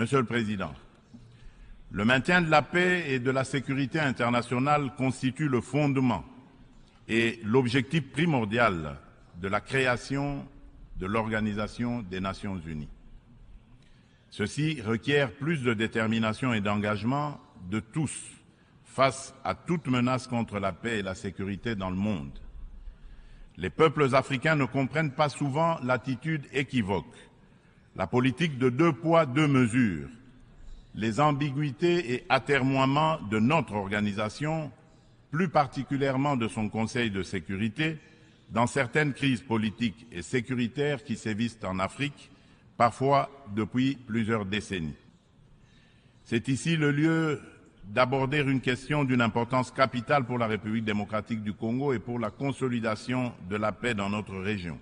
Monsieur le Président, le maintien de la paix et de la sécurité internationale constitue le fondement et l'objectif primordial de la création de l'Organisation des Nations Unies. Ceci requiert plus de détermination et d'engagement de tous face à toute menace contre la paix et la sécurité dans le monde. Les peuples africains ne comprennent pas souvent l'attitude équivoque, la politique de 2 poids, 2 mesures, les ambiguïtés et atermoiements de notre organisation, plus particulièrement de son Conseil de sécurité, dans certaines crises politiques et sécuritaires qui sévissent en Afrique, parfois depuis plusieurs décennies. C'est ici le lieu d'aborder une question d'une importance capitale pour la République démocratique du Congo et pour la consolidation de la paix dans notre région.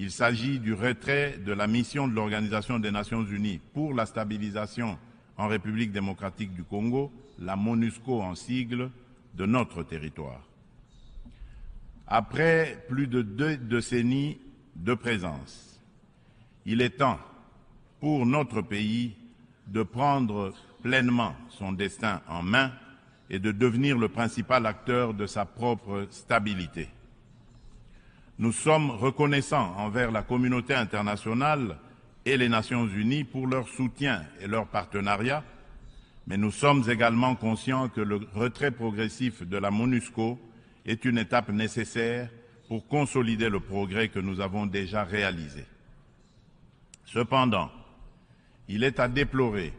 Il s'agit du retrait de la mission de l'Organisation des Nations Unies pour la stabilisation en République démocratique du Congo, la MONUSCO en sigle, de notre territoire. Après plus de 2 décennies de présence, il est temps pour notre pays de prendre pleinement son destin en main et de devenir le principal acteur de sa propre stabilité. Nous sommes reconnaissants envers la communauté internationale et les Nations Unies pour leur soutien et leur partenariat, mais nous sommes également conscients que le retrait progressif de la MONUSCO est une étape nécessaire pour consolider le progrès que nous avons déjà réalisé. Cependant, il est à déplorer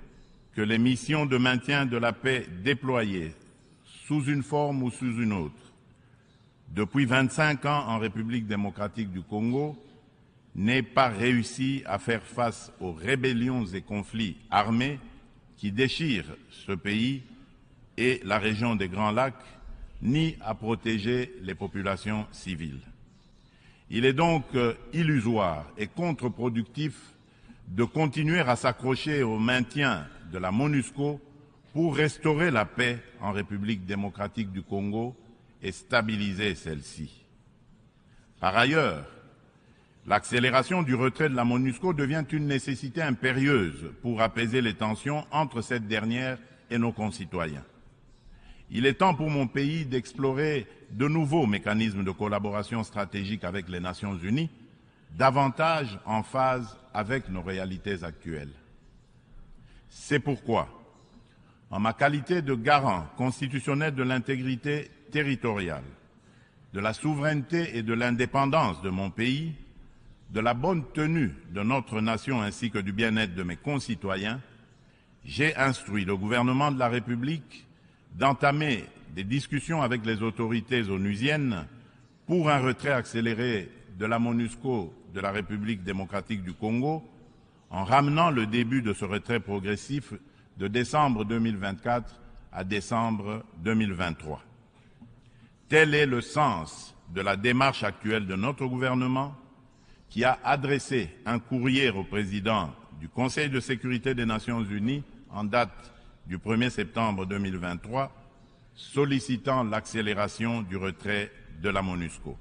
que les missions de maintien de la paix déployées, sous une forme ou sous une autre, depuis 25 ans en République démocratique du Congo, n'aient pas réussi à faire face aux rébellions et conflits armés qui déchirent ce pays et la région des Grands Lacs, ni à protéger les populations civiles. Il est donc illusoire et contre-productif de continuer à s'accrocher au maintien de la MONUSCO pour restaurer la paix en République démocratique du Congo et stabiliser celle-ci. Par ailleurs, l'accélération du retrait de la MONUSCO devient une nécessité impérieuse pour apaiser les tensions entre cette dernière et nos concitoyens. Il est temps pour mon pays d'explorer de nouveaux mécanismes de collaboration stratégique avec les Nations Unies, davantage en phase avec nos réalités actuelles. C'est pourquoi, en ma qualité de garant constitutionnel de l'intégrité territoriale, de la souveraineté et de l'indépendance de mon pays, de la bonne tenue de notre nation ainsi que du bien-être de mes concitoyens, j'ai instruit le gouvernement de la République d'entamer des discussions avec les autorités onusiennes pour un retrait accéléré de la MONUSCO de la République démocratique du Congo, en ramenant le début de ce retrait progressif de décembre 2024 à décembre 2023. Tel est le sens de la démarche actuelle de notre gouvernement, qui a adressé un courrier au président du Conseil de sécurité des Nations Unies en date du 1er septembre 2023, sollicitant l'accélération du retrait de la MONUSCO.